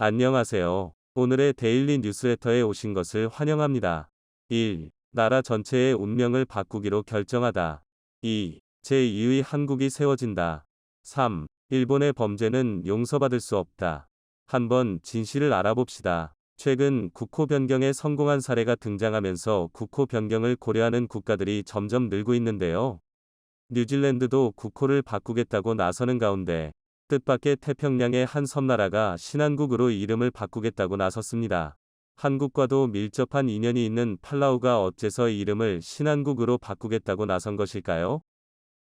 안녕하세요. 오늘의 데일리 뉴스레터에 오신 것을 환영합니다. 1. 나라 전체의 운명을 바꾸기로 결정하다. 2. 제2의 한국이 세워진다. 3. 일본의 범죄는 용서받을 수 없다. 한번 진실을 알아봅시다. 최근 국호 변경에 성공한 사례가 등장하면서 국호 변경을 고려하는 국가들이 점점 늘고 있는데요. 뉴질랜드도 국호를 바꾸겠다고 나서는 가운데 뜻밖의 태평양의 한 섬나라가 신한국으로 이름을 바꾸겠다고 나섰습니다. 한국과도 밀접한 인연이 있는 팔라우가 어째서 이름을 신한국으로 바꾸겠다고 나선 것일까요?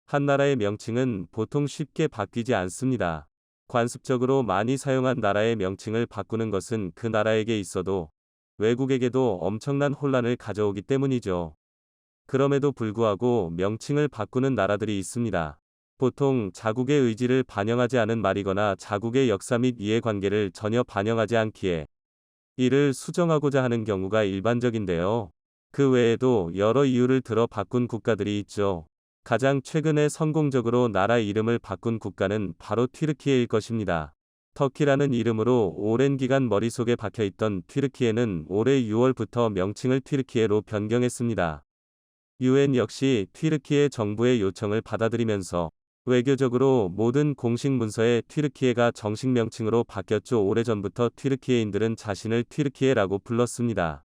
한 나라의 명칭은 보통 쉽게 바뀌지 않습니다. 관습적으로 많이 사용한 나라의 명칭을 바꾸는 것은 그 나라에게 있어도 외국에게도 엄청난 혼란을 가져오기 때문이죠. 그럼에도 불구하고 명칭을 바꾸는 나라들이 있습니다. 보통 자국의 의지를 반영하지 않은 말이거나 자국의 역사 및 이해관계를 전혀 반영하지 않기에 이를 수정하고자 하는 경우가 일반적인데요. 그 외에도 여러 이유를 들어 바꾼 국가들이 있죠. 가장 최근에 성공적으로 나라 이름을 바꾼 국가는 바로 튀르키예일 것입니다. 터키라는 이름으로 오랜 기간 머릿속에 박혀있던 튀르키예는 올해 6월부터 명칭을 튀르키예로 변경했습니다. UN 역시 튀르키예 정부의 요청을 받아들이면서 외교적으로 모든 공식 문서에 튀르키예가 정식 명칭으로 바뀌었죠. 오래전부터 튀르키예인들은 자신을 튀르키예라고 불렀습니다.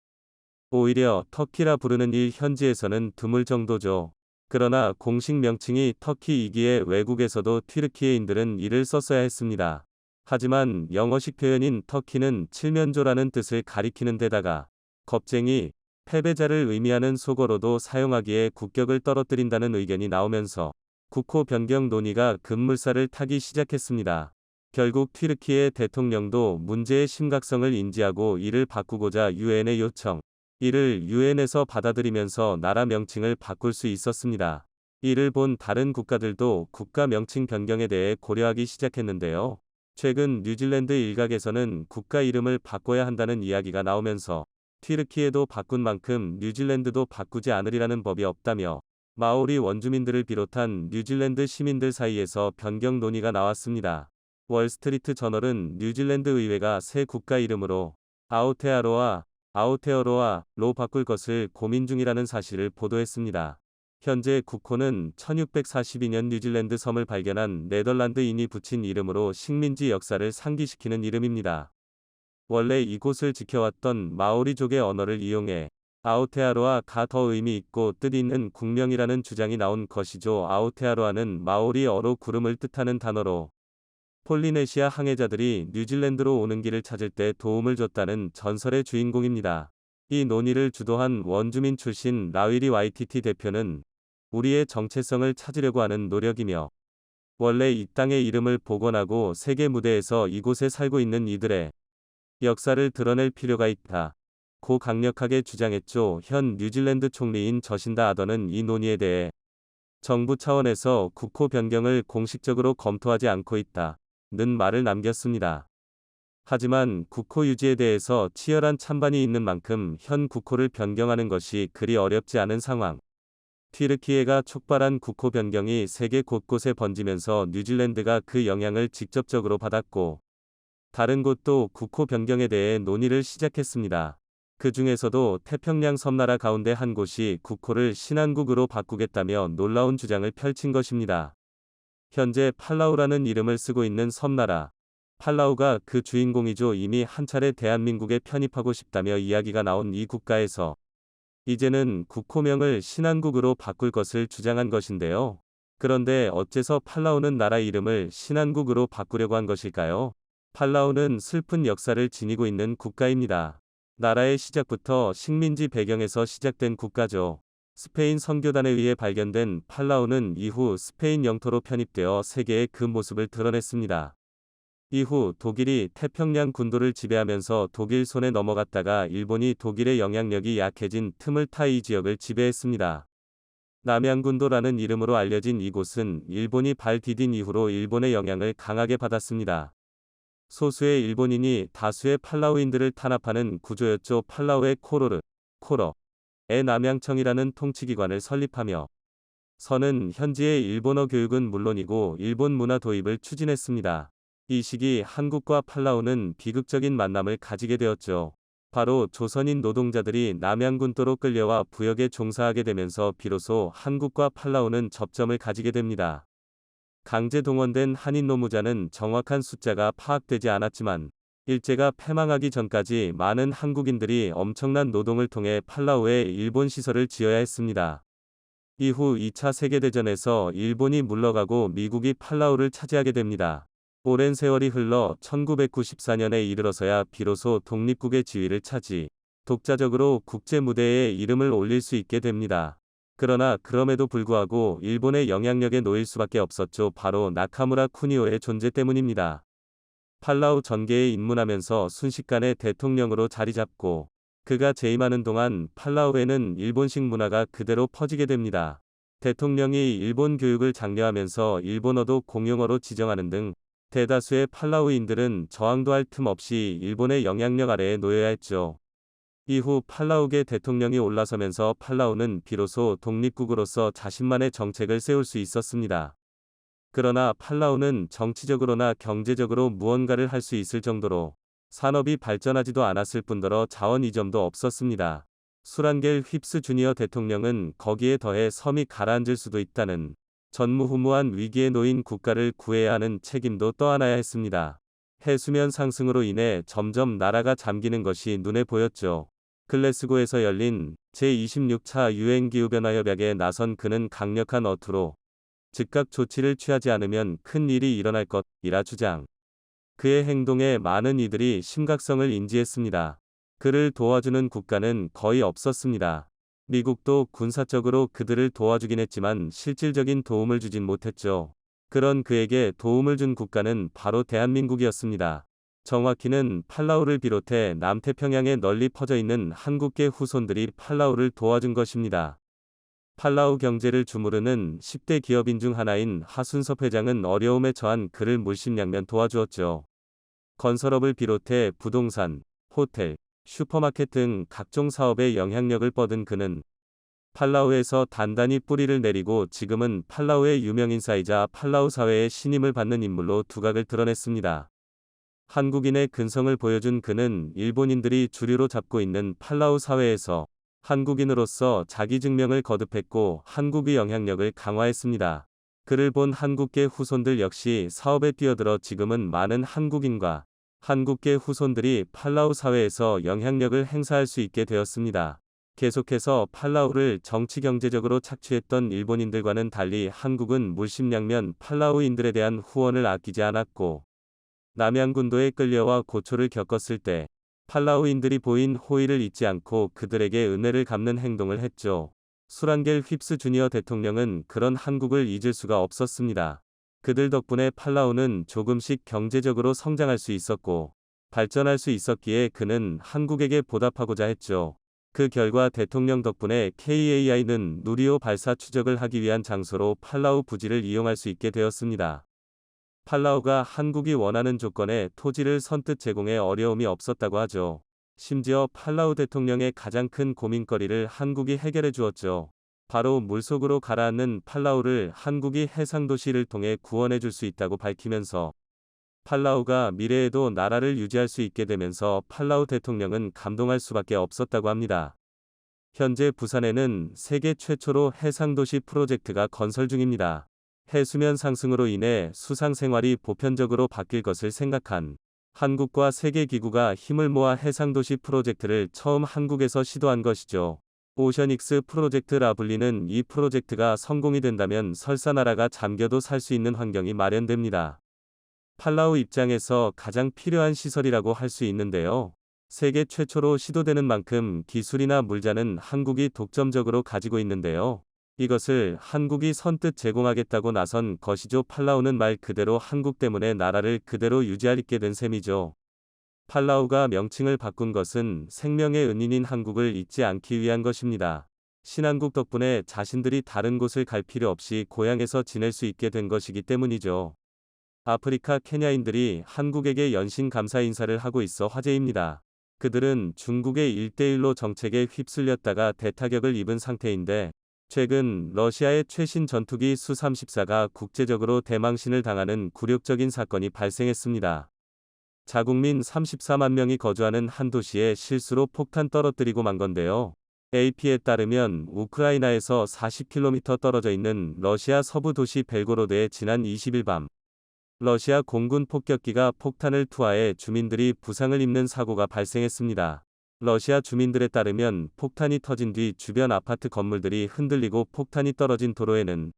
오히려 터키라 부르는 일 현지에서는 드물 정도죠. 그러나 공식 명칭이 터키이기에 외국에서도 튀르키예인들은 이를 썼어야 했습니다. 하지만 영어식 표현인 터키는 칠면조라는 뜻을 가리키는 데다가 겁쟁이, 패배자를 의미하는 속어로도 사용하기에 국격을 떨어뜨린다는 의견이 나오면서 국호 변경 논의가 급물살을 타기 시작했습니다. 결국 튀르키예 대통령도 문제의 심각성을 인지하고 이를 바꾸고자 유엔에 요청. 이를 유엔에서 받아들이면서 나라 명칭을 바꿀 수 있었습니다. 이를 본 다른 국가들도 국가 명칭 변경에 대해 고려하기 시작했는데요. 최근 뉴질랜드 일각에서는 국가 이름을 바꿔야 한다는 이야기가 나오면서 튀르키예도 바꾼 만큼 뉴질랜드도 바꾸지 않으리라는 법이 없다며 마오리 원주민들을 비롯한 뉴질랜드 시민들 사이에서 변경 논의가 나왔습니다. 월스트리트 저널은 뉴질랜드 의회가 새 국가 이름으로 아오테어로아로 바꿀 것을 고민 중이라는 사실을 보도했습니다. 현재 국호는 1642년 뉴질랜드 섬을 발견한 네덜란드인이 붙인 이름으로 식민지 역사를 상기시키는 이름입니다. 원래 이곳을 지켜왔던 마오리족의 언어를 이용해 아오테아로아가 더 의미 있고 뜻 있는 국명이라는 주장이 나온 것이죠. 아오테아로아는 마오리어로 구름을 뜻하는 단어로 폴리네시아 항해자들이 뉴질랜드로 오는 길을 찾을 때 도움을 줬다는 전설의 주인공입니다. 이 논의를 주도한 원주민 출신 라위리 와이티티 대표는 우리의 정체성을 찾으려고 하는 노력이며 원래 이 땅의 이름을 복원하고 세계 무대에서 이곳에 살고 있는 이들의 역사를 드러낼 필요가 있다. 고 강력하게 주장했죠. 현 뉴질랜드 총리인 저신다 아더는 이 논의에 대해 정부 차원에서 국호 변경을 공식적으로 검토하지 않고 있다. 는 말을 남겼습니다. 하지만 국호 유지에 대해서 치열한 찬반이 있는 만큼 현 국호를 변경하는 것이 그리 어렵지 않은 상황. 튀르키예가 촉발한 국호 변경이 세계 곳곳에 번지면서 뉴질랜드가 그 영향을 직접적으로 받았고 다른 곳도 국호 변경에 대해 논의를 시작했습니다. 그 중에서도 태평양 섬나라 가운데 한 곳이 국호를 신한국으로 바꾸겠다며 놀라운 주장을 펼친 것입니다. 현재 팔라우라는 이름을 쓰고 있는 섬나라. 팔라우가 그 주인공이죠. 이미 한 차례 대한민국에 편입하고 싶다며 이야기가 나온 이 국가에서 이제는 국호명을 신한국으로 바꿀 것을 주장한 것인데요. 그런데 어째서 팔라우는 나라 이름을 신한국으로 바꾸려고 한 것일까요? 팔라우는 슬픈 역사를 지니고 있는 국가입니다. 나라의 시작부터 식민지 배경에서 시작된 국가죠. 스페인 선교단에 의해 발견된 팔라우는 이후 스페인 영토로 편입되어 세계에 그 모습을 드러냈습니다. 이후 독일이 태평양 군도를 지배하면서 독일 손에 넘어갔다가 일본이 독일의 영향력이 약해진 틈을 타 이 지역을 지배했습니다. 남양군도라는 이름으로 알려진 이곳은 일본이 발 디딘 이후로 일본의 영향을 강하게 받았습니다. 소수의 일본인이 다수의 팔라우인들을 탄압하는 구조였죠. 팔라우의 코로의 남양청이라는 통치기관을 설립하며 선은 현지의 일본어 교육은 물론이고 일본 문화 도입을 추진했습니다. 이 시기 한국과 팔라우는 비극적인 만남을 가지게 되었죠. 바로 조선인 노동자들이 남양군도로 끌려와 부역에 종사하게 되면서 비로소 한국과 팔라우는 접점을 가지게 됩니다. 강제 동원된 한인 노무자는 정확한 숫자가 파악되지 않았지만 일제가 패망하기 전까지 많은 한국인들이 엄청난 노동을 통해 팔라우에 일본 시설을 지어야 했습니다. 이후 2차 세계대전에서 일본이 물러가고 미국이 팔라우를 차지하게 됩니다. 오랜 세월이 흘러 1994년에 이르러서야 비로소 독립국의 지위를 차지, 독자적으로 국제 무대에 이름을 올릴 수 있게 됩니다. 그러나 그럼에도 불구하고 일본의 영향력에 놓일 수밖에 없었죠. 바로 나카무라 쿠니오의 존재 때문입니다. 팔라우 전개에 입문하면서 순식간에 대통령으로 자리 잡고 그가 재임하는 동안 팔라우에는 일본식 문화가 그대로 퍼지게 됩니다. 대통령이 일본 교육을 장려하면서 일본어도 공용어로 지정하는 등 대다수의 팔라우인들은 저항도 할 틈 없이 일본의 영향력 아래에 놓여야 했죠. 이후 팔라우계 대통령이 올라서면서 팔라우는 비로소 독립국으로서 자신만의 정책을 세울 수 있었습니다. 그러나 팔라우는 정치적으로나 경제적으로 무언가를 할 수 있을 정도로 산업이 발전하지도 않았을 뿐더러 자원 이점도 없었습니다. 수란겔 휩스 주니어 대통령은 거기에 더해 섬이 가라앉을 수도 있다는 전무후무한 위기에 놓인 국가를 구해야 하는 책임도 떠안아야 했습니다. 해수면 상승으로 인해 점점 나라가 잠기는 것이 눈에 보였죠. 글래스고에서 열린 제26차 유엔 기후변화협약에 나선 그는 강력한 어투로 즉각 조치를 취하지 않으면 큰 일이 일어날 것이라 주장. 그의 행동에 많은 이들이 심각성을 인지했습니다. 그를 도와주는 국가는 거의 없었습니다. 미국도 군사적으로 그들을 도와주긴 했지만 실질적인 도움을 주진 못했죠. 그런 그에게 도움을 준 국가는 바로 대한민국이었습니다. 정확히는 팔라우를 비롯해 남태평양에 널리 퍼져 있는 한국계 후손들이 팔라우를 도와준 것입니다. 팔라우 경제를 주무르는 10대 기업인 중 하나인 하순섭 회장은 어려움에 처한 그를 물심양면 도와주었죠. 건설업을 비롯해 부동산, 호텔, 슈퍼마켓 등 각종 사업에 영향력을 뻗은 그는 팔라우에서 단단히 뿌리를 내리고 지금은 팔라우의 유명인사이자 팔라우 사회의 신임을 받는 인물로 두각을 드러냈습니다. 한국인의 근성을 보여준 그는 일본인들이 주류로 잡고 있는 팔라우 사회에서 한국인으로서 자기 증명을 거듭했고 한국의 영향력을 강화했습니다. 그를 본 한국계 후손들 역시 사업에 뛰어들어 지금은 많은 한국인과 한국계 후손들이 팔라우 사회에서 영향력을 행사할 수 있게 되었습니다. 계속해서 팔라우를 정치 경제적으로 착취했던 일본인들과는 달리 한국은 물심양면 팔라우인들에 대한 후원을 아끼지 않았고 남양군도에 끌려와 고초를 겪었을 때 팔라우인들이 보인 호의를 잊지 않고 그들에게 은혜를 갚는 행동을 했죠. 수란겔 휩스 주니어 대통령은 그런 한국을 잊을 수가 없었습니다. 그들 덕분에 팔라우는 조금씩 경제적으로 성장할 수 있었고 발전할 수 있었기에 그는 한국에게 보답하고자 했죠. 그 결과 대통령 덕분에 KAI는 누리호 발사 추적을 하기 위한 장소로 팔라우 부지를 이용할 수 있게 되었습니다. 팔라우가 한국이 원하는 조건에 토지를 선뜻 제공해 어려움이 없었다고 하죠. 심지어 팔라우 대통령의 가장 큰 고민거리를 한국이 해결해 주었죠. 바로 물속으로 가라앉는 팔라우를 한국이 해상도시를 통해 구원해 줄 수 있다고 밝히면서 팔라우가 미래에도 나라를 유지할 수 있게 되면서 팔라우 대통령은 감동할 수밖에 없었다고 합니다. 현재 부산에는 세계 최초로 해상도시 프로젝트가 건설 중입니다. 해수면 상승으로 인해 수상 생활이 보편적으로 바뀔 것을 생각한 한국과 세계기구가 힘을 모아 해상도시 프로젝트를 처음 한국에서 시도한 것이죠. 오션익스 프로젝트라 불리는 이 프로젝트가 성공이 된다면 설사 나라가 잠겨도 살 수 있는 환경이 마련됩니다. 팔라우 입장에서 가장 필요한 시설이라고 할 수 있는데요. 세계 최초로 시도되는 만큼 기술이나 물자는 한국이 독점적으로 가지고 있는데요. 이것을 한국이 선뜻 제공하겠다고 나선 것이죠. 팔라우는 말 그대로 한국 때문에 나라를 그대로 유지할 있게 된 셈이죠. 팔라우가 명칭을 바꾼 것은 생명의 은인인 한국을 잊지 않기 위한 것입니다. 신한국 덕분에 자신들이 다른 곳을 갈 필요 없이 고향에서 지낼 수 있게 된 것이기 때문이죠. 아프리카 케냐인들이 한국에게 연신 감사 인사를 하고 있어 화제입니다. 그들은 중국의 1대1로 정책에 휩쓸렸다가 대타격을 입은 상태인데 최근 러시아의 최신 전투기 수-34가 국제적으로 대망신을 당하는 굴욕적인 사건이 발생했습니다. 자국민 34만 명이 거주하는 한 도시에 실수로 폭탄 떨어뜨리고 만 건데요. AP에 따르면 우크라이나에서 40km 떨어져 있는 러시아 서부 도시 벨고로드에 지난 20일 밤 러시아 공군 폭격기가 폭탄을 투하해 주민들이 부상을 입는 사고가 발생했습니다. 러시아 주민들에 따르면 폭탄이 터진 뒤 주변 아파트 건물들이 흔들리고 폭탄이 떨어진 도로에는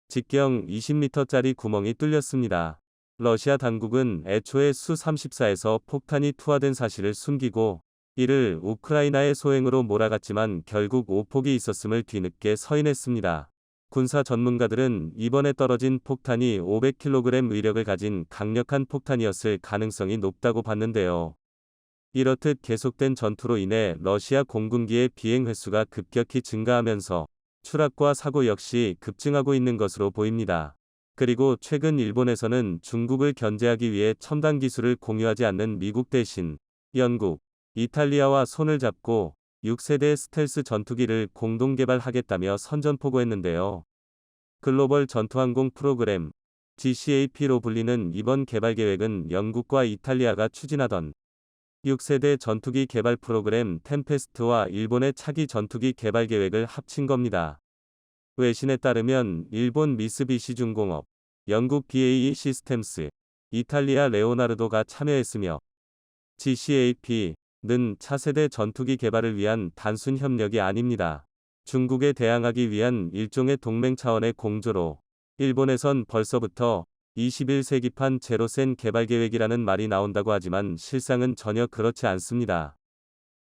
직경 20m짜리 구멍이 뚫렸습니다. 러시아 당국은 애초에 수-34에서 폭탄이 투하된 사실을 숨기고 이를 우크라이나의 소행으로 몰아갔지만 결국 오폭이 있었음을 뒤늦게 서인했습니다. 군사 전문가들은 이번에 떨어진 폭탄이 500kg 위력을 가진 강력한 폭탄이었을 가능성이 높다고 봤는데요. 이렇듯 계속된 전투로 인해 러시아 공군기의 비행 횟수가 급격히 증가하면서 추락과 사고 역시 급증하고 있는 것으로 보입니다. 그리고 최근 일본에서는 중국을 견제하기 위해 첨단 기술을 공유하지 않는 미국 대신 영국, 이탈리아와 손을 잡고 6세대 스텔스 전투기를 공동 개발하겠다며 선전포고했는데요. 글로벌 전투항공 프로그램 GCAP로 불리는 이번 개발 계획은 영국과 이탈리아가 추진하던 6세대 전투기 개발 프로그램 템페스트와 일본의 차기 전투기 개발 계획을 합친 겁니다. 외신에 따르면 일본 미쓰비시중공업, 영국 BAE 시스템스, 이탈리아 레오나르도가 참여했으며 GCAP는 차세대 전투기 개발을 위한 단순 협력이 아닙니다. 중국에 대항하기 위한 일종의 동맹 차원의 공조로 일본에선 벌써부터 21세기판 제로센 개발 계획이라는 말이 나온다고 하지만 실상은 전혀 그렇지 않습니다.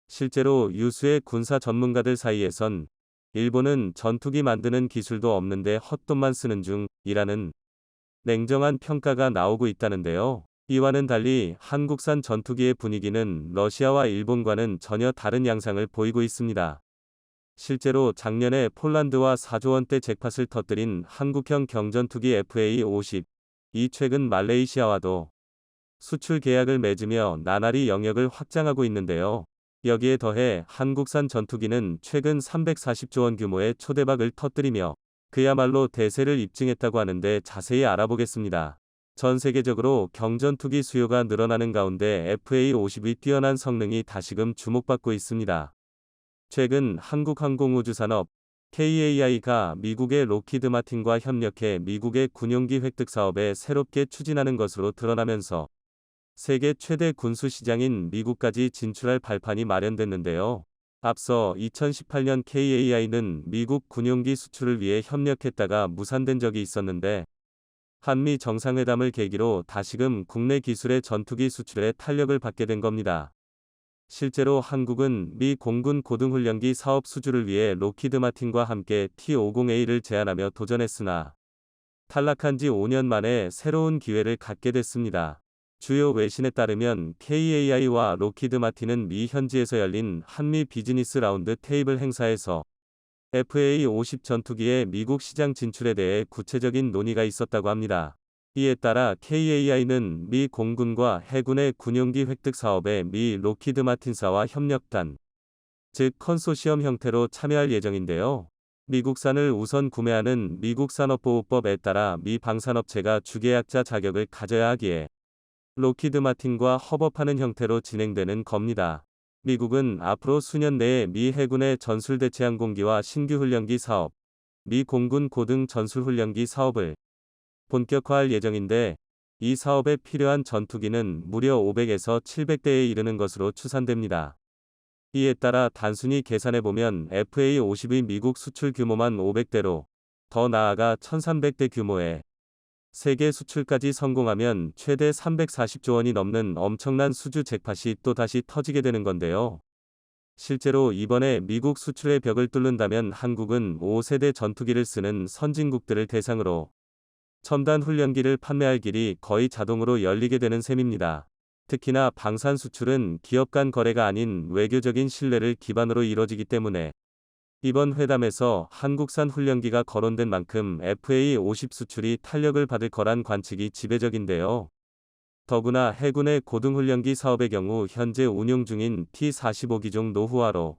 실제로 유수의 군사 전문가들 사이에선 일본은 전투기 만드는 기술도 없는데 헛돈만 쓰는 중이라는 냉정한 평가가 나오고 있다는데요. 이와는 달리 한국산 전투기의 분위기는 러시아와 일본과는 전혀 다른 양상을 보이고 있습니다. 실제로 작년에 폴란드와 4조 원대 잭팟을 터뜨린 한국형 경전투기 FA-50, 이 최근 말레이시아와도 수출 계약을 맺으며 나날이 영역을 확장하고 있는데요. 여기에 더해 한국산 전투기는 최근 340조 원 규모의 초대박을 터뜨리며 그야말로 대세를 입증했다고 하는데 자세히 알아보겠습니다. 전 세계적으로 경전투기 수요가 늘어나는 가운데 FA-50의 뛰어난 성능이 다시금 주목받고 있습니다. 최근 한국항공우주산업 KAI가 미국의 로키드 마틴과 협력해 미국의 군용기 획득 사업에 새롭게 추진하는 것으로 드러나면서 세계 최대 군수 시장인 미국까지 진출할 발판이 마련됐는데요. 앞서 2018년 KAI는 미국 군용기 수출을 위해 협력했다가 무산된 적이 있었는데 한미 정상회담을 계기로 다시금 국내 기술의 전투기 수출에 탄력을 받게 된 겁니다. 실제로 한국은 미 공군 고등훈련기 사업 수주를 위해 로키드 마틴과 함께 T-50A를 제안하며 도전했으나 탈락한 지 5년 만에 새로운 기회를 갖게 됐습니다. 주요 외신에 따르면 KAI와 로키드 마틴은 미 현지에서 열린 한미 비즈니스 라운드 테이블 행사에서 FA-50 전투기의 미국 시장 진출에 대해 구체적인 논의가 있었다고 합니다. 이에 따라 KAI는 미 공군과 해군의 군용기 획득 사업에 미 로키드 마틴사와 협력단, 즉 컨소시엄 형태로 참여할 예정인데요. 미국산을 우선 구매하는 미국 산업보호법에 따라 미 방산업체가 주계약자 자격을 가져야 하기에 로키드 마틴과 협업하는 형태로 진행되는 겁니다. 미국은 앞으로 수년 내에 미 해군의 전술대체항공기와 신규 훈련기 사업, 미 공군 고등 전술훈련기 사업을 본격화할 예정인데 이 사업에 필요한 전투기는 무려 500에서 700대에 이르는 것으로 추산됩니다. 이에 따라 단순히 계산해보면 FA-50의 미국 수출 규모만 500대로 더 나아가 1300대 규모의 세계 수출까지 성공하면 최대 340조 원이 넘는 엄청난 수주 잭팟이 또다시 터지게 되는 건데요. 실제로 이번에 미국 수출의 벽을 뚫는다면 한국은 5세대 전투기를 쓰는 선진국들을 대상으로 첨단 훈련기를 판매할 길이 거의 자동으로 열리게 되는 셈입니다. 특히나 방산 수출은 기업 간 거래가 아닌 외교적인 신뢰를 기반으로 이뤄지기 때문에 이번 회담에서 한국산 훈련기가 거론된 만큼 FA-50 수출이 탄력을 받을 거란 관측이 지배적인데요. 더구나 해군의 고등훈련기 사업의 경우 현재 운용 중인 T-45기종 노후화로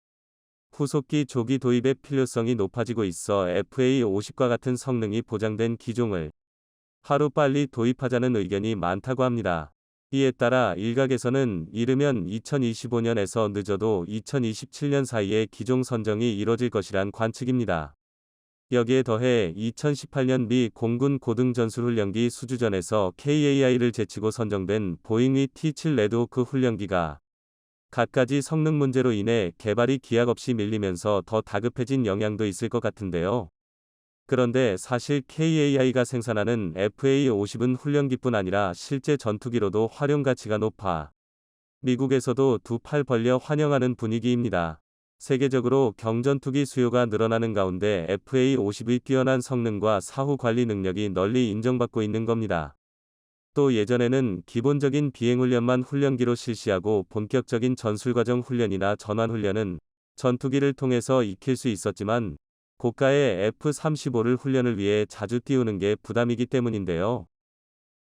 후속기 조기 도입의 필요성이 높아지고 있어 FA50과 같은 성능이 보장된 기종을 하루빨리 도입하자는 의견이 많다고 합니다. 이에 따라 일각에서는 이르면 2025년에서 늦어도 2027년 사이에 기종 선정이 이뤄질 것이란 관측입니다. 여기에 더해 2018년 미 공군 고등전술훈련기 수주전에서 KAI를 제치고 선정된 보잉의 T-7 레드호크 훈련기가 갖가지 성능 문제로 인해 개발이 기약 없이 밀리면서 더 다급해진 영향도 있을 것 같은데요. 그런데 사실 KAI가 생산하는 FA50은 훈련기뿐 아니라 실제 전투기로도 활용 가치가 높아 미국에서도 두 팔 벌려 환영하는 분위기입니다. 세계적으로 경전투기 수요가 늘어나는 가운데 FA50의 뛰어난 성능과 사후 관리 능력이 널리 인정받고 있는 겁니다. 또 예전에는 기본적인 비행훈련만 훈련기로 실시하고 본격적인 전술과정 훈련이나 전환훈련은 전투기를 통해서 익힐 수 있었지만 고가의 F-35를 훈련을 위해 자주 띄우는 게 부담이기 때문인데요.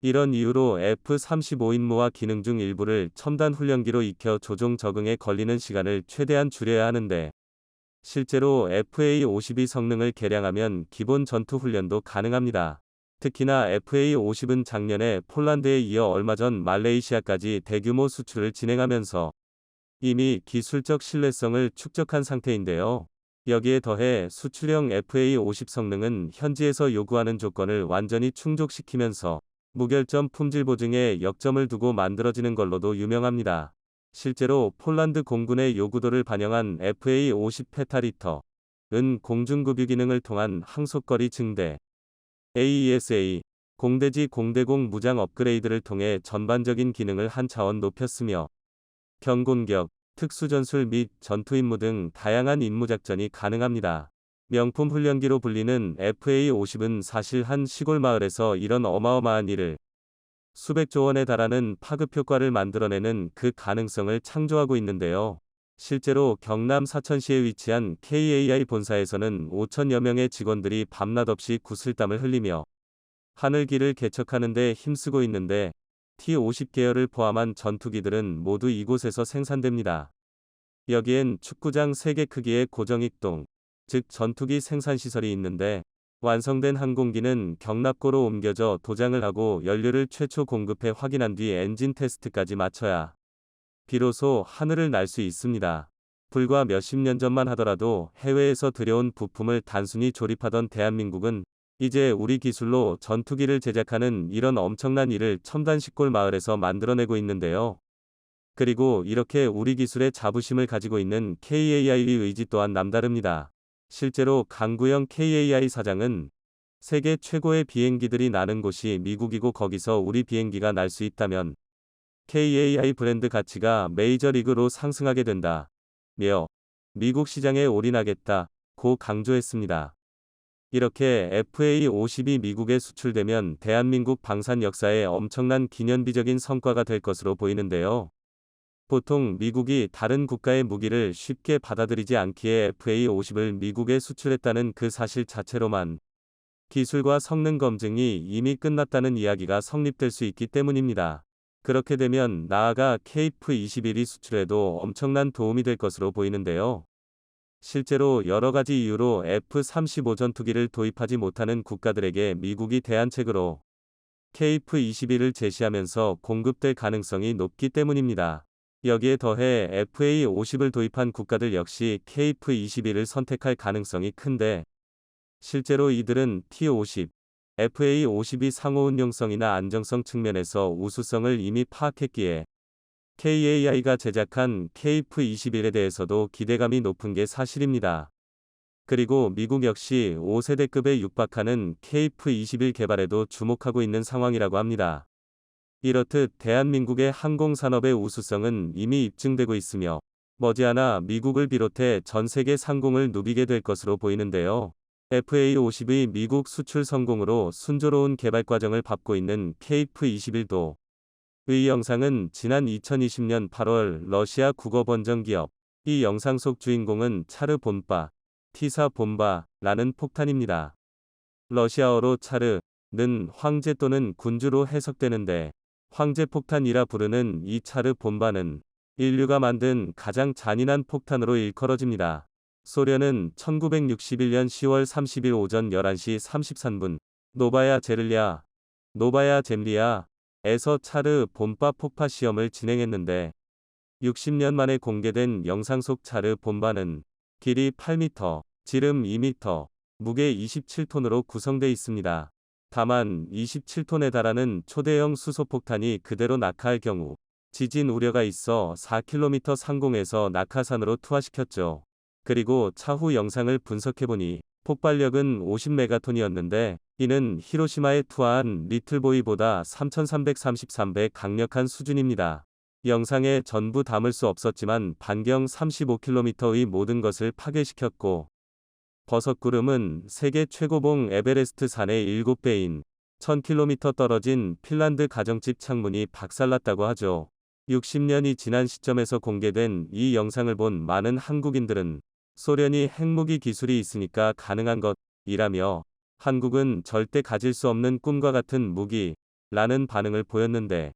이런 이유로 F-35 임무와 기능 중 일부를 첨단 훈련기로 익혀 조종 적응에 걸리는 시간을 최대한 줄여야 하는데 실제로 FA-52 성능을 개량하면 기본 전투 훈련도 가능합니다. 특히나 FA-50은 작년에 폴란드에 이어 얼마 전 말레이시아까지 대규모 수출을 진행하면서 이미 기술적 신뢰성을 축적한 상태인데요. 여기에 더해 수출형 FA-50 성능은 현지에서 요구하는 조건을 완전히 충족시키면서 무결점 품질 보증에 역점을 두고 만들어지는 걸로도 유명합니다. 실제로 폴란드 공군의 요구도를 반영한 FA-50 페타리터은 공중급유 기능을 통한 항속거리 증대, AESA, 공대지 공대공 무장 업그레이드를 통해 전반적인 기능을 한 차원 높였으며 경공격, 특수전술 및 전투임무 등 다양한 임무작전이 가능합니다. 명품 훈련기로 불리는 FA-50은 사실 한 시골 마을에서 이런 어마어마한 일을 수백조 원에 달하는 파급 효과를 만들어내는 그 가능성을 창조하고 있는데요. 실제로 경남 사천시에 위치한 KAI 본사에서는 5천여 명의 직원들이 밤낮 없이 구슬땀을 흘리며 하늘길을 개척하는 데 힘쓰고 있는데 T-50 계열을 포함한 전투기들은 모두 이곳에서 생산됩니다. 여기엔 축구장 3개 크기의 고정익동, 즉 전투기 생산시설이 있는데 완성된 항공기는 경납고로 옮겨져 도장을 하고 연료를 최초 공급해 확인한 뒤 엔진 테스트까지 마쳐야 비로소 하늘을 날 수 있습니다. 불과 몇십 년 전만 하더라도 해외에서 들여온 부품을 단순히 조립하던 대한민국은 이제 우리 기술로 전투기를 제작하는 이런 엄청난 일을 첨단 시골 마을에서 만들어내고 있는데요. 그리고 이렇게 우리 기술에 자부심을 가지고 있는 KAI의 의지 또한 남다릅니다. 실제로 강구영 KAI 사장은 세계 최고의 비행기들이 나는 곳이 미국이고 거기서 우리 비행기가 날 수 있다면 KAI 브랜드 가치가 메이저리그로 상승하게 된다며 미국 시장에 올인하겠다고 강조했습니다. 이렇게 FA-50이 미국에 수출되면 대한민국 방산 역사에 엄청난 기념비적인 성과가 될 것으로 보이는데요. 보통 미국이 다른 국가의 무기를 쉽게 받아들이지 않기에 FA-50을 미국에 수출했다는 그 사실 자체로만 기술과 성능 검증이 이미 끝났다는 이야기가 성립될 수 있기 때문입니다. 그렇게 되면 나아가 KF-21이 수출에도 엄청난 도움이 될 것으로 보이는데요. 실제로 여러 가지 이유로 F-35 전투기를 도입하지 못하는 국가들에게 미국이 대안책으로 KF-21을 제시하면서 공급될 가능성이 높기 때문입니다. 여기에 더해 FA-50을 도입한 국가들 역시 KF-21을 선택할 가능성이 큰데 실제로 이들은 T-50, FA-52 상호 운용성이나 안정성 측면에서 우수성을 이미 파악했기에 KAI가 제작한 KF-21에 대해서도 기대감이 높은 게 사실입니다. 그리고 미국 역시 5세대급에 육박하는 KF-21 개발에도 주목하고 있는 상황이라고 합니다. 이렇듯 대한민국의 항공산업의 우수성은 이미 입증되고 있으며 머지않아 미국을 비롯해 전 세계 상공을 누비게 될 것으로 보이는데요. FA-50의 미국 수출 성공으로 순조로운 개발 과정을 밟고 있는 KF-21도 의 영상은 지난 2020년 8월 러시아 국어번정 기업 이 영상 속 주인공은 차르 본바, 티사 본바라는 폭탄입니다. 러시아어로 차르는 황제 또는 군주로 해석되는데 황제 폭탄이라 부르는 이 차르 본바는 인류가 만든 가장 잔인한 폭탄으로 일컬어집니다. 소련은 1961년 10월 30일 오전 11시 33분 노바야 젬리아에서 차르 봄바 폭파 시험을 진행했는데 60년 만에 공개된 영상 속 차르 봄바는 길이 8m, 지름 2m, 무게 27톤으로 구성돼 있습니다. 다만 27톤에 달하는 초대형 수소폭탄이 그대로 낙하할 경우 지진 우려가 있어 4km 상공에서 낙하산으로 투하시켰죠. 그리고 차후 영상을 분석해보니 폭발력은 50메가톤이었는데 이는 히로시마에 투하한 리틀보이보다 3333배 강력한 수준입니다. 영상에 전부 담을 수 없었지만 반경 35km의 모든 것을 파괴시켰고 버섯구름은 세계 최고봉 에베레스트 산의 7배인 1000km 떨어진 핀란드 가정집 창문이 박살났다고 하죠. 60년이 지난 시점에서 공개된 이 영상을 본 많은 한국인들은 소련이 핵무기 기술이 있으니까 가능한 것이라며 한국은 절대 가질 수 없는 꿈과 같은 무기라는 반응을 보였는데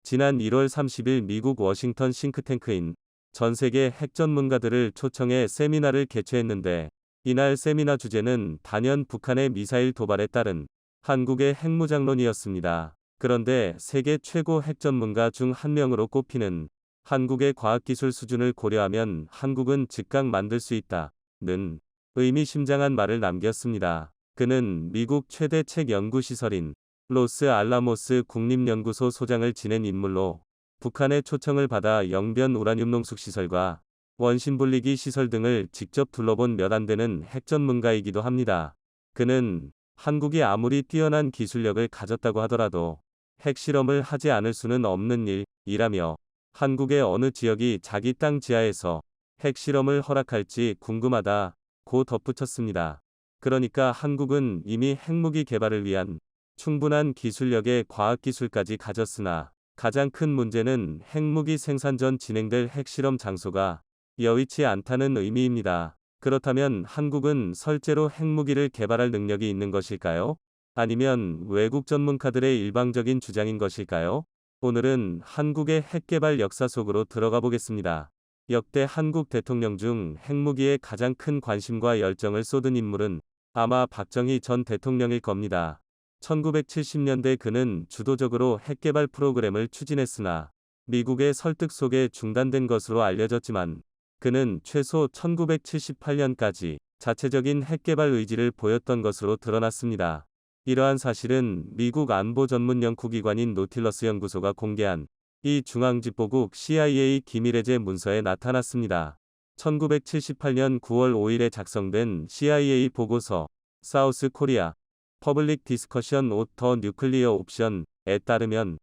지난 1월 30일 미국 워싱턴 싱크탱크인 전 세계 핵 전문가들을 초청해 세미나를 개최했는데 이날 세미나 주제는 단연 북한의 미사일 도발에 따른 한국의 핵무장론이었습니다. 그런데 세계 최고 핵 전문가 중 한 명으로 꼽히는 한국의 과학기술 수준을 고려하면 한국은 즉각 만들 수 있다는 의미심장한 말을 남겼습니다. 그는 미국 최대 책 연구시설인 로스 알라모스 국립연구소 소장을 지낸 인물로 북한의 초청을 받아 영변 우라늄 농숙시설과 원심 분리기 시설 등을 직접 둘러본 몇 안 되는 핵 전문가이기도 합니다. 그는 한국이 아무리 뛰어난 기술력을 가졌다고 하더라도 핵실험을 하지 않을 수는 없는 일이라며 한국의 어느 지역이 자기 땅 지하에서 핵실험을 허락할지 궁금하다고 덧붙였습니다. 그러니까 한국은 이미 핵무기 개발을 위한 충분한 기술력의 과학기술까지 가졌으나 가장 큰 문제는 핵무기 생산 전 진행될 핵실험 장소가 여의치 않다는 의미입니다. 그렇다면 한국은 실제로 핵무기를 개발할 능력이 있는 것일까요? 아니면 외국 전문가들의 일방적인 주장인 것일까요? 오늘은 한국의 핵개발 역사 속으로 들어가 보겠습니다. 역대 한국 대통령 중 핵무기에 가장 큰 관심과 열정을 쏟은 인물은 아마 박정희 전 대통령일 겁니다. 1970년대 그는 주도적으로 핵개발 프로그램을 추진했으나 미국의 설득 속에 중단된 것으로 알려졌지만 그는 최소 1978년까지 자체적인 핵개발 의지를 보였던 것으로 드러났습니다. 이러한 사실은 미국 안보 전문 연구기관인 노틸러스 연구소가 공개한 이 중앙집보국 CIA 기밀해제 문서에 나타났습니다. 1978년 9월 5일에 작성된 CIA 보고서 사우스 코리아 퍼블릭 디스커션 오 더 뉴클리어 옵션에 따르면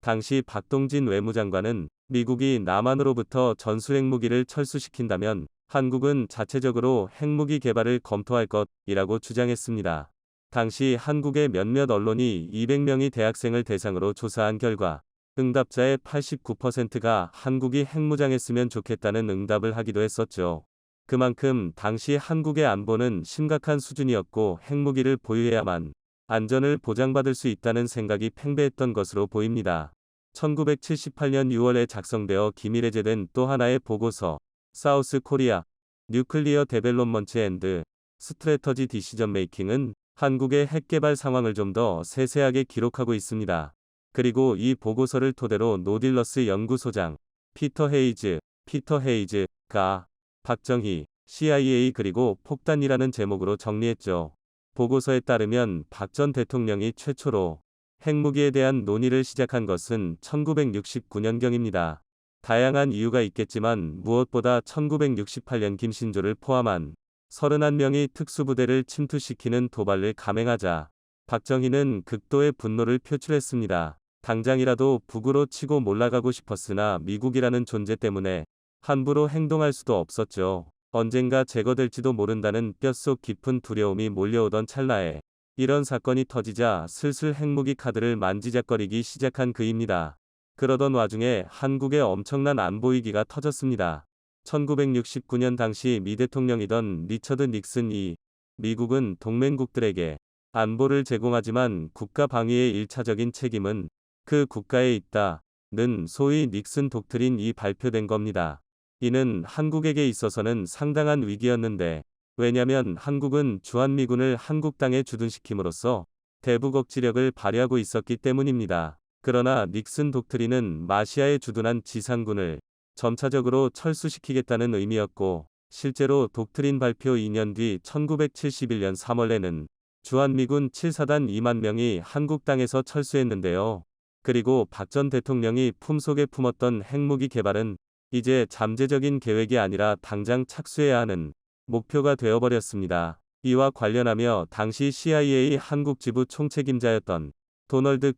당시 박동진 외무장관은 미국이 남한으로부터 전술핵무기를 철수시킨다면 한국은 자체적으로 핵무기 개발을 검토할 것이라고 주장했습니다. 당시 한국의 몇몇 언론이 200명의 대학생을 대상으로 조사한 결과 응답자의 89%가 한국이 핵무장했으면 좋겠다는 응답을 하기도 했었죠. 그만큼 당시 한국의 안보는 심각한 수준이었고 핵무기를 보유해야만 안전을 보장받을 수 있다는 생각이 팽배했던 것으로 보입니다. 1978년 6월에 작성되어 기밀해제된 또 하나의 보고서 사우스 코리아 뉴클리어 데벨롭먼트 앤드 스트래터지 디시전 메이킹은 한국의 핵개발 상황을 좀 더 세세하게 기록하고 있습니다. 그리고 이 보고서를 토대로 노딜러스 연구소장 피터 헤이즈가 박정희, CIA 그리고 폭탄이라는 제목으로 정리했죠. 보고서에 따르면 박 전 대통령이 최초로 핵무기에 대한 논의를 시작한 것은 1969년경입니다. 다양한 이유가 있겠지만 무엇보다 1968년 김신조를 포함한 31명의 특수부대를 침투시키는 도발을 감행하자 박정희는 극도의 분노를 표출했습니다. 당장이라도 북으로 치고 몰아가고 싶었으나 미국이라는 존재 때문에 함부로 행동할 수도 없었죠. 언젠가 제거될지도 모른다는 뼛속 깊은 두려움이 몰려오던 찰나에 이런 사건이 터지자 슬슬 핵무기 카드를 만지작거리기 시작한 그입니다. 그러던 와중에 한국의 엄청난 안보위기가 터졌습니다. 1969년 당시 미 대통령이던 리처드 닉슨이 미국은 동맹국들에게 안보를 제공하지만 국가 방위의 1차적인 책임은 그 국가에 있다는 소위 닉슨 독트린이 발표된 겁니다. 이는 한국에게 있어서는 상당한 위기였는데, 왜냐면 한국은 주한미군을 한국 땅에 주둔시킴으로써 대북 억지력을 발휘하고 있었기 때문입니다. 그러나 닉슨 독트린은 마시아에 주둔한 지상군을 점차적으로 철수시키겠다는 의미였고, 실제로 독트린 발표 2년 뒤 1971년 3월에는 주한미군 7사단 2만 명이 한국 땅에서 철수했는데요. 그리고 박 전 대통령이 품속에 품었던 핵무기 개발은 이제 잠재적인 계획이 아니라 당장 착수해야 하는 목표가 되어버렸습니다. 이와 관련하며 당시 CIA 한국 지부 총책임자였던 도널드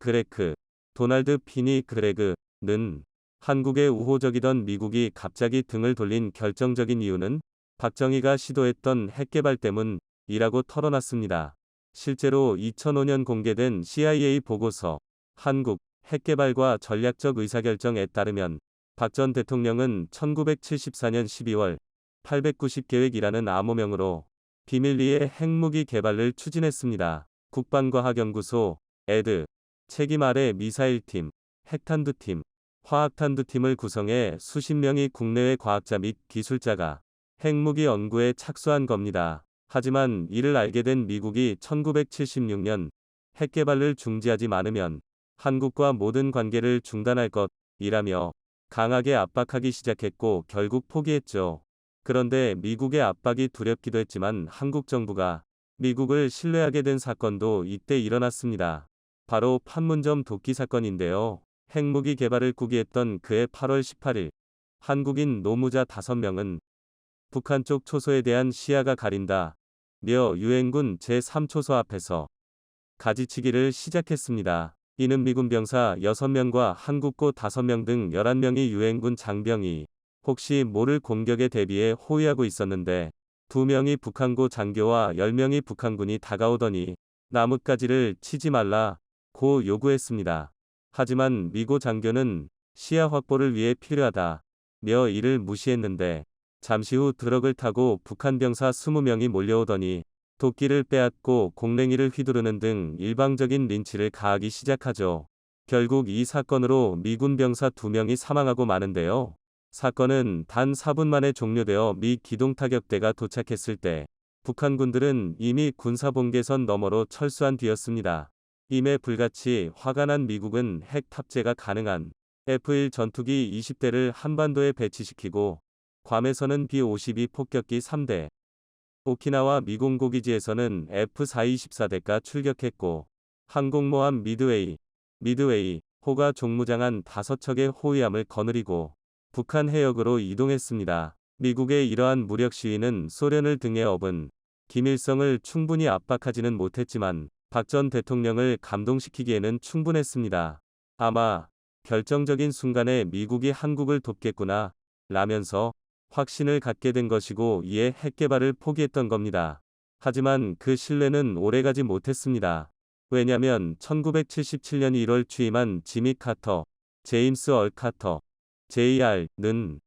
피니 그레그는 한국에 우호적이던 미국이 갑자기 등을 돌린 결정적인 이유는 박정희가 시도했던 핵개발 때문이라고 털어놨습니다. 실제로 2005년 공개된 CIA 보고서 한국 핵개발과 전략적 의사결정에 따르면 박 전 대통령은 1974년 12월 890계획이라는 암호명으로 비밀리에 핵무기 개발을 추진했습니다. 국방과학연구소 에드 책임 아래 미사일팀, 핵탄두팀, 화학탄두팀을 구성해 수십 명의 국내외 과학자 및 기술자가 핵무기 연구에 착수한 겁니다. 하지만 이를 알게 된 미국이 1976년 핵개발을 중지하지 않으면 한국과 모든 관계를 중단할 것이라며 강하게 압박하기 시작했고 결국 포기했죠. 그런데 미국의 압박이 두렵기도 했지만 한국 정부가 미국을 신뢰하게 된 사건도 이때 일어났습니다. 바로 판문점 도끼 사건인데요. 핵무기 개발을 꾸기했던 그해 8월 18일 한국인 노무자 5명은 북한 쪽 초소에 대한 시야가 가린다 며 유엔군 제3초소 앞에서 가지치기를 시작했습니다. 이는 미군 병사 6명과 한국고 5명 등 11명이 유엔군 장병이 혹시 모를 공격에 대비해 호위하고 있었는데 2명이 북한고 장교와 10명이 북한군이 다가오더니 나뭇가지를 치지 말라고 요구했습니다. 하지만 미고 장교는 시야 확보를 위해 필요하다 며 이를 무시했는데 잠시 후 트럭을 타고 북한 병사 20명이 몰려오더니 도끼를 빼앗고 공랭이를 휘두르는 등 일방적인 린치를 가하기 시작하죠. 결국 이 사건으로 미군 병사 2명이 사망하고 마는데요. 사건은 단 4분 만에 종료되어 미 기동타격대가 도착했을 때 북한군들은 이미 군사봉계선 너머로 철수한 뒤였습니다. 임에 불같이 화가 난 미국은 핵 탑재가 가능한 F-1 전투기 20대를 한반도에 배치시키고 괌에서는 B-52 폭격기 3대, 오키나와 미공고기지에서는 F-424대가 출격했고 항공모함 미드웨이호가 종무장한 5척의 호위함을 거느리고 북한 해역으로 이동했습니다. 미국의 이러한 무력 시위는 소련을 등에 업은 김일성을 충분히 압박하지는 못했지만 박 전 대통령을 감동시키기에는 충분했습니다. 아마 결정적인 순간에 미국이 한국을 돕겠구나 라면서 확신을 갖게 된 것이고 이에 핵개발을 포기했던 겁니다. 하지만 그 신뢰는 오래가지 못했습니다. 왜냐면 1977년 1월 취임한 지미 카터, 제임스 얼 카터, JR는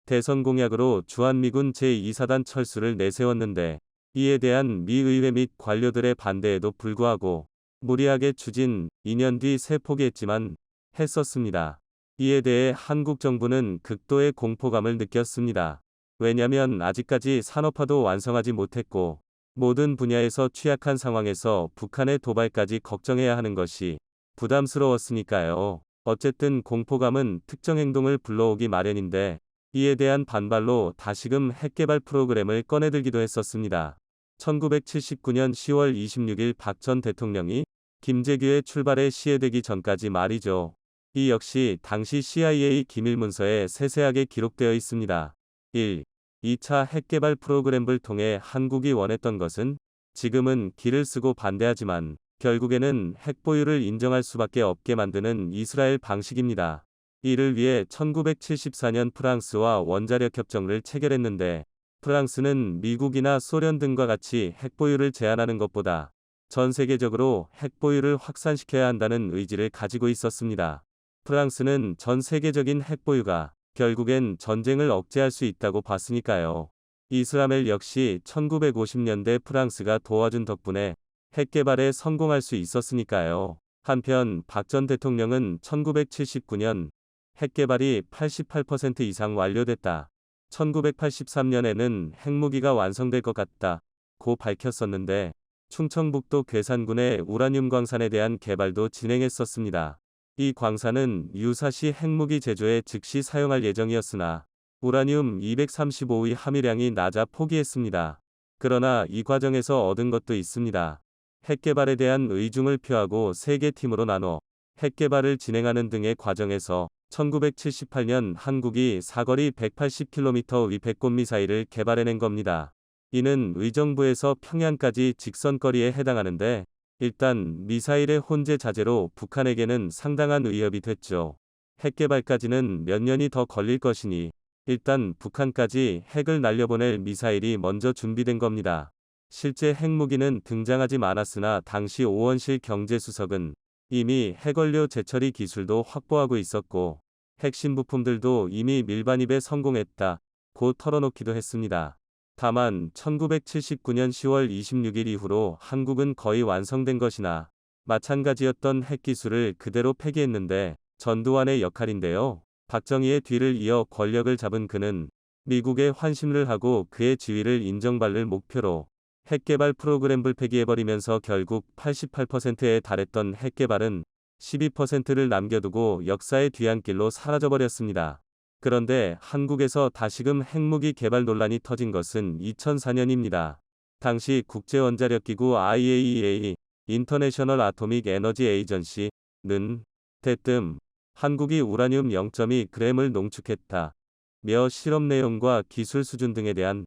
대선 공약으로 주한미군 제2사단 철수를 내세웠는데 이에 대한 미 의회 및 관료들의 반대에도 불구하고 무리하게 추진 2년 뒤 새 포기했지만 했었습니다. 이에 대해 한국 정부는 극도의 공포감을 느꼈습니다. 왜냐면 아직까지 산업화도 완성하지 못했고 모든 분야에서 취약한 상황에서 북한의 도발까지 걱정해야 하는 것이 부담스러웠으니까요. 어쨌든 공포감은 특정 행동을 불러오기 마련인데 이에 대한 반발로 다시금 핵개발 프로그램을 꺼내들기도 했었습니다. 1979년 10월 26일 박 전 대통령이 김재규의 출발에 시해되기 전까지 말이죠. 이 역시 당시 CIA 기밀문서에 세세하게 기록되어 있습니다. 1. 2차 핵개발 프로그램을 통해 한국이 원했던 것은 지금은 기를 쓰고 반대하지만 결국에는 핵보유를 인정할 수밖에 없게 만드는 이스라엘 방식입니다. 이를 위해 1974년 프랑스와 원자력 협정을 체결했는데 프랑스는 미국이나 소련 등과 같이 핵보유를 제한하는 것보다 전 세계적으로 핵보유를 확산시켜야 한다는 의지를 가지고 있었습니다. 프랑스는 전 세계적인 핵보유가 결국엔 전쟁을 억제할 수 있다고 봤으니까요. 이스라엘 역시 1950년대 프랑스가 도와준 덕분에 핵개발에 성공할 수 있었으니까요. 한편 박 전 대통령은 1979년 핵개발이 88% 이상 완료됐다 1983년에는 핵무기가 완성될 것 같다고 밝혔었는데 충청북도 괴산군의 우라늄 광산에 대한 개발도 진행했었습니다. 이 광산은 유사시 핵무기 제조에 즉시 사용할 예정이었으나 우라늄 235의 함유량이 낮아 포기했습니다. 그러나 이 과정에서 얻은 것도 있습니다. 핵 개발에 대한 의중을 표하고 3개 팀으로 나눠 핵 개발을 진행하는 등의 과정에서 1978년 한국이 사거리 180km의 백곰 미사일을 개발해낸 겁니다. 이는 의정부에서 평양까지 직선거리에 해당하는데 일단 미사일의 혼재 자재로 북한에게는 상당한 위협이 됐죠. 핵 개발까지는 몇 년이 더 걸릴 것이니 일단 북한까지 핵을 날려보낼 미사일이 먼저 준비된 겁니다. 실제 핵무기는 등장하지 않았으나 당시 오원실 경제수석은 이미 핵원료 재처리 기술도 확보하고 있었고 핵심 부품들도 이미 밀반입에 성공했다고 털어놓기도 했습니다. 다만 1979년 10월 26일 이후로 한국은 거의 완성된 것이나 마찬가지였던 핵기술을 그대로 폐기했는데 전두환의 역할인데요. 박정희의 뒤를 이어 권력을 잡은 그는 미국에 환심을 하고 그의 지위를 인정받을 목표로 핵개발 프로그램을 폐기해버리면서 결국 88%에 달했던 핵개발은 12%를 남겨두고 역사의 뒤안길로 사라져버렸습니다. 그런데 한국에서 다시금 핵무기 개발 논란이 터진 것은 2004년입니다. 당시 국제원자력기구 IAEA 인터내셔널 아토믹 에너지 에이전시는 대뜸 한국이 우라늄 0.2g을 농축했다 며 실험 내용과 기술 수준 등에 대한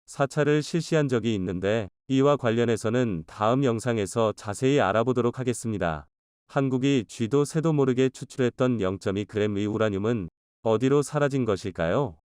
사찰을 실시한 적이 있는데 이와 관련해서는 다음 영상에서 자세히 알아보도록 하겠습니다. 한국이 쥐도 새도 모르게 추출했던 0.2g의 우라늄은 어디로 사라진 것일까요?